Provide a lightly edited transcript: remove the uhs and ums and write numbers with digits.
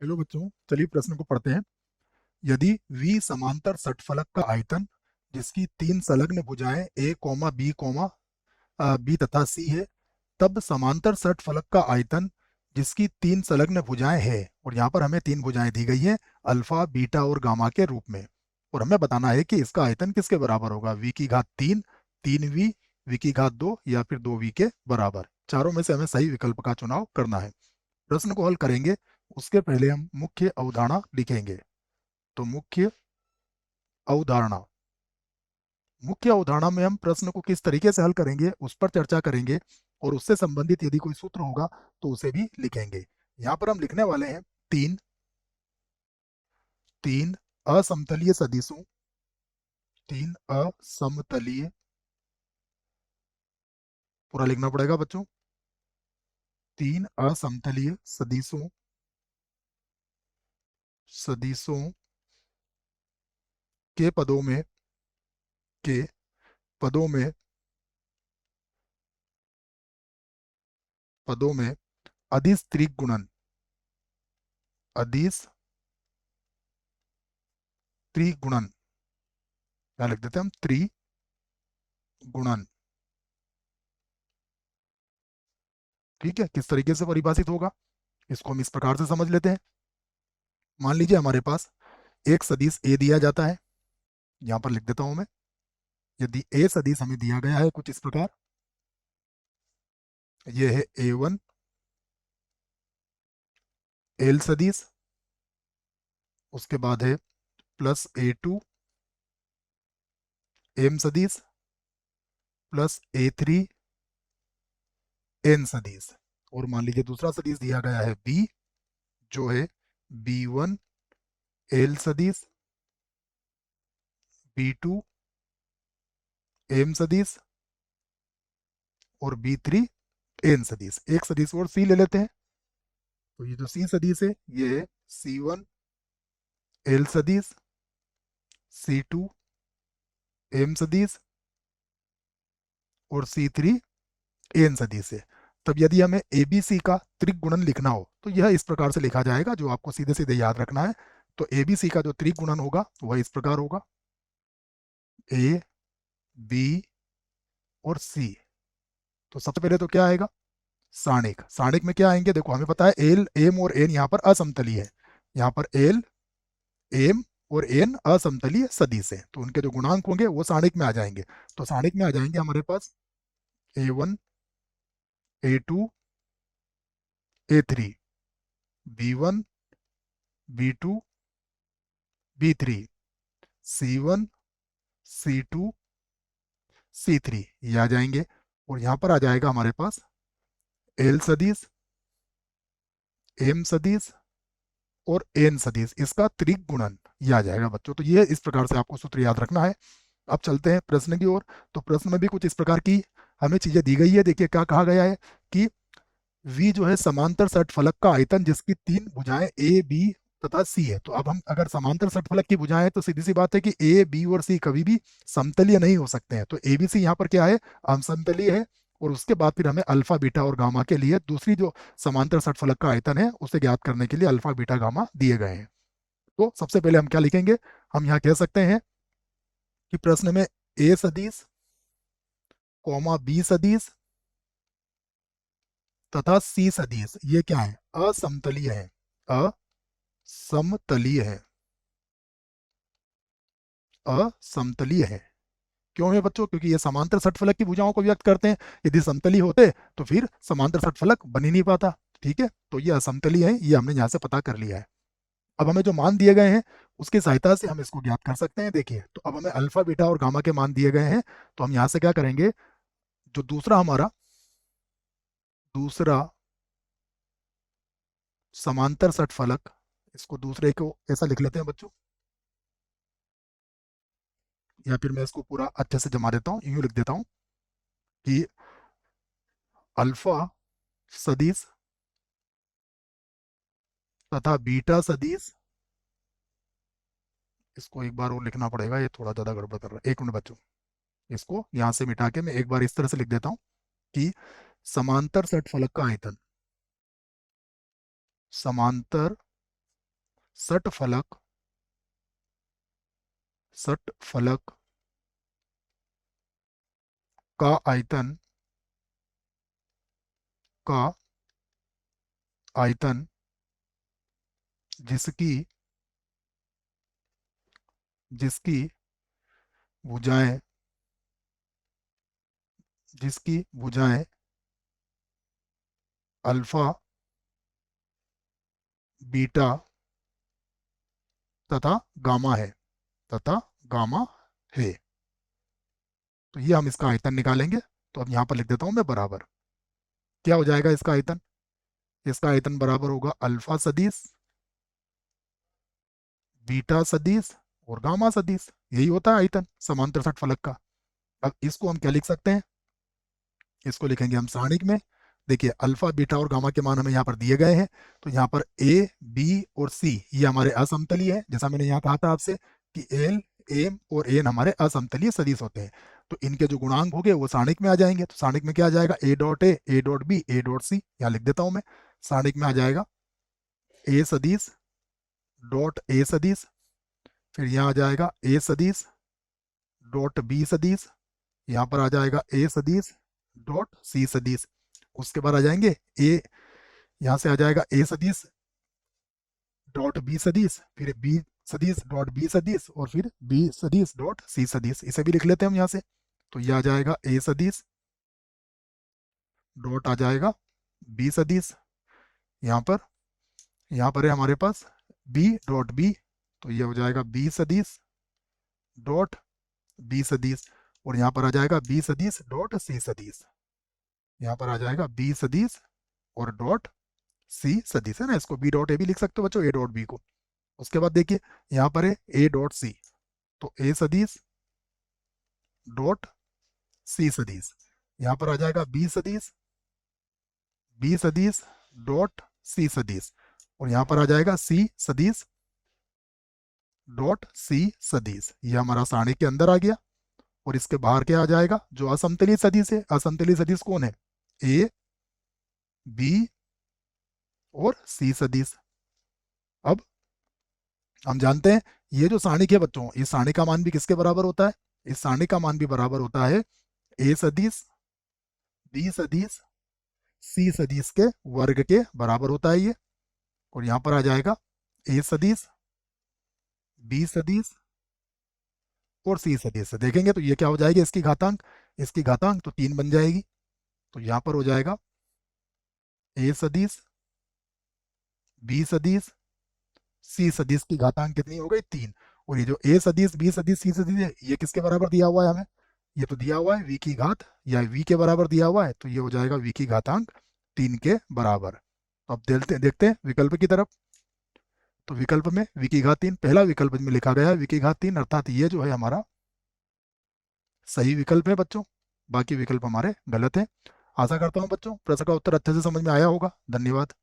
Hello बच्चों, चलिए प्रश्न को पढ़ते हैं। यदि V समांतर षटफलक का आयतन जिसकी तीन संलग्न भुजाएं बी तथा C है, तब समांतर षटफलक का आयतन जिसकी तीन संलग्न भुजाएं है, और यहाँ पर हमें तीन भुजाएं दी गई हैं अल्फा, बीटा और गामा के रूप में, और हमें बताना है कि इसका आयतन किसके बराबर होगा। V की घात 3, 3V, V की घात 2 या फिर 2V के बराबर। चारों में से हमें सही विकल्प का चुनाव करना है। प्रश्न को हल करेंगे उसके पहले हम मुख्य अवधारणा लिखेंगे। तो अवधारणा मुख्य अवधारणा में हम प्रश्न को किस तरीके से हल करेंगे उस पर चर्चा करेंगे, और उससे संबंधित यदि कोई सूत्र होगा तो उसे भी लिखेंगे। यहाँ पर हम लिखने वाले हैं तीन तीन असमतलीय सदिशों, तीन असमतलीय, पूरा लिखना पड़ेगा बच्चों, तीन असमतलीय सदिशों के के पदों में अदिश त्रिगुणन, क्या लिख देते हैं हम, त्रिगुणन। ठीक है, किस तरीके से परिभाषित होगा इसको हम इस प्रकार से समझ लेते हैं। मान लीजिए हमारे पास एक सदिश ए दिया जाता है, यहां पर लिख देता हूं मैं। यदि ए सदिश हमें दिया गया है कुछ इस प्रकार, ये है A1 एल सदिश, उसके बाद है प्लस A2 एम सदिश, प्लस A3 एन सदिश, और मान लीजिए दूसरा सदिश दिया गया है बी, जो है B1 एल सदिश, B2 एम सदिश और B3 एन सदिश। एक सदिश और सी ले लेते हैं। तो ये जो सी सदिश है ये है C1 एल सदिश, C2 एम सदिश और C3 एन सदिश है। तब यदि हमें ABC का त्रिगुणन लिखना हो तो यह इस प्रकार से लिखा जाएगा, जो आपको सीधे सीधे याद रखना है। तो ABC का जो त्रिगुणन होगा वह इस प्रकार होगा, A, B और C। तो सबसे पहले तो क्या आएगा, सारणिक। सारणिक में क्या आएंगे, देखो हमें पता है एल, एम और एन यहाँ पर असमतली है। यहाँ पर एल, एम और एन असमतलीय सदिश है, तो उनके जो गुणांक होंगे वो सारणिक में आ जाएंगे। तो सारणिक में आ जाएंगे हमारे पास A1 A2 A3, B1 B2 B3, C1 C2 C3, ये आ जाएंगे। और यहाँ पर आ जाएगा हमारे पास एल सदिश, एम सदिश और एन सदिश, इसका त्रिगुणन, ये आ जाएगा बच्चों। तो ये इस प्रकार से आपको सूत्र याद रखना है। अब चलते हैं प्रश्न की ओर। तो प्रश्न में भी कुछ इस प्रकार की हमें चीजें दी गई है। देखिए क्या कहा गया है कि V जो है समांतर षटफलक का आयतन जिसकी तीन भुजाएं A, B तथा C है। तो अब हम अगर समांतर षटफलक की भुजाएं हैं तो सीधी सी बात है कि A, B और C कभी भी समतलीय नहीं हो सकते हैं। तो ABC यहाँ पर क्या है, असमतलीय है। और उसके बाद फिर हमें अल्फा, बीटा और गामा के लिए दूसरी जो समांतर षटफलक का आयतन है उसे ज्ञात करने के लिए अल्फा, बीटा, गामा दिए गए हैं। तो सबसे पहले हम क्या लिखेंगे, हम यहाँ कह सकते हैं कि प्रश्न में A सदिश, B सदिश तथा C सदिश ये क्या है, असमतलीय है। असमतलीय है, असमतलीय है। क्यों है बच्चों, क्योंकि ये समांतर षटफलक की भुजाओं को व्यक्त करते हैं। यदि समतलीय होते तो फिर समांतर षटफलक बन ही नहीं पाता। ठीक है, तो ये असमतलीय है, ये हमने यहाँ से पता कर लिया है। अब हमें जो मान दिए गए हैं उसकी सहायता से हम इसको ज्ञात कर सकते हैं। देखिए, तो अब हमें अल्फा, बीटा और गामा के मान दिए गए हैं। तो हम यहाँ से क्या करेंगे, जो दूसरा समांतर षटफलक, इसको दूसरे को ऐसा लिख लेते हैं बच्चों, या फिर मैं इसको पूरा अच्छे से जमा देता हूँ, यूं लिख देता हूँ कि अल्फा सदिश तथा बीटा सदिश, इसको एक बार और लिखना पड़ेगा, ये थोड़ा ज़्यादा गड़बड़ कर रहा है। एक मिनट बच्चों, इसको यहाँ से मिटा के मैं एक बार इस तरह से लिख देता हूँ कि समांतर षटफलक का आयतन, समांतर षटफलक षटफलक का आयतन का आयतन जिसकी जिसकी भुजाएं अल्फा बीटा तथा गामा है तथा गामा है। तो ये हम इसका आयतन निकालेंगे। तो अब यहाँ पर लिख देता हूँ मैं बराबर। क्या हो जाएगा इसका आयतन? इसका आयतन बराबर होगा अल्फा सदिश बीटा सदिश और गामा सदिश। यही होता है आयतन समांतर षट फलक का। अब इसको हम क्या लिख सकते हैं? इसको लिखेंगे हम सारणिक में। देखिए अल्फा बीटा और गामा के मान हमें यहाँ पर दिए गए हैं। तो यहाँ पर ए बी और सी ये हमारे असमतलीय है, जैसा मैंने यहाँ कहा था आपसे कि एल एम और एन हमारे असमतलीय सदिश होते हैं। तो इनके जो गुणांक होंगे वो सारणिक में आ जाएंगे। तो सारणिक में क्या आ जाएगा? A dot B A dot C. यहाँ लिख देता हूँ मैं। सारणिक में आ जाएगा ए सदिश डॉट ए सदिश, फिर यहाँ आ जाएगा ए सदिश डॉट बी सदिश, यहाँ पर आ जाएगा ए सदिश डॉट सी सदिश। उसके बाद आ जाएंगे ए, यहाँ से आ जाएगा ए सदिश डॉट बी सदिश, फिर बी सदिश डॉट बी सदिश और फिर बी सदिश डॉट सी सदिश। इसे भी लिख लेते हैं हम यहाँ से। तो ये आ जाएगा ए सदिश डॉट आ जाएगा बी सदिश, यहाँ पर है हमारे पास बी डॉट बी। तो ये हो जाएगा बी सदिश डॉट बी सदिश और यहाँ पर आ जाएगा बी सदिश डॉट सी सदिश। यहाँ पर आ जाएगा बी सदिश और डॉट सी सदिश है ना। इसको बी डॉट ए भी लिख सकते हो बच्चों, ए डॉट बी को। उसके बाद देखिए यहाँ पर है ए डॉट सी, तो ए सदिश डॉट सी सदिश। यहाँ पर आ जाएगा बी सदिश डॉट सी सदिश और यहाँ पर आ जाएगा सी सदिश डॉट सी सदिश। ये हमारा सारणी के अंदर आ गया। और इसके बाहर क्या आ जाएगा? जो असमतलीय सदिश है, असमतलीय सदिश कौन है? ए बी और सी सदिश। अब हम जानते हैं ये जो सारणी है बच्चों, इस सारणी का मान भी किसके बराबर होता है? इस सारणी का मान भी बराबर होता है ए सदिश बी सदिश सी सदिश के वर्ग के बराबर होता है ये। और यहाँ पर आ जाएगा ए सदिश बी सदिश और सी सदिश से देखेंगे तो ये क्या हो जाएगी? इसकी घातांक तो 3 बन जाएगी। तो यहाँ पर हो जाएगा ए सदिश बी सदिश सी सदिश की घातांक कितनी हो गई? 3। और ये जो ए सदिश बी सदिश सी सदिश है ये किसके बराबर दिया हुआ है हमें? ये तो दिया हुआ है v की घात या v के बराबर दिया हुआ है। तो ये हो जाएगा v की घातांक 3 के बराबर। अब देखते हैं विकल्प की तरफ। तो विकल्प में v की घात 3 पहला विकल्प में लिखा गया है v की घात 3, अर्थात ये जो है हमारा सही विकल्प है बच्चों। बाकी विकल्प हमारे गलत है। आशा करता हूँ बच्चों प्रश्न का उत्तर अच्छे से समझ में आया होगा। धन्यवाद।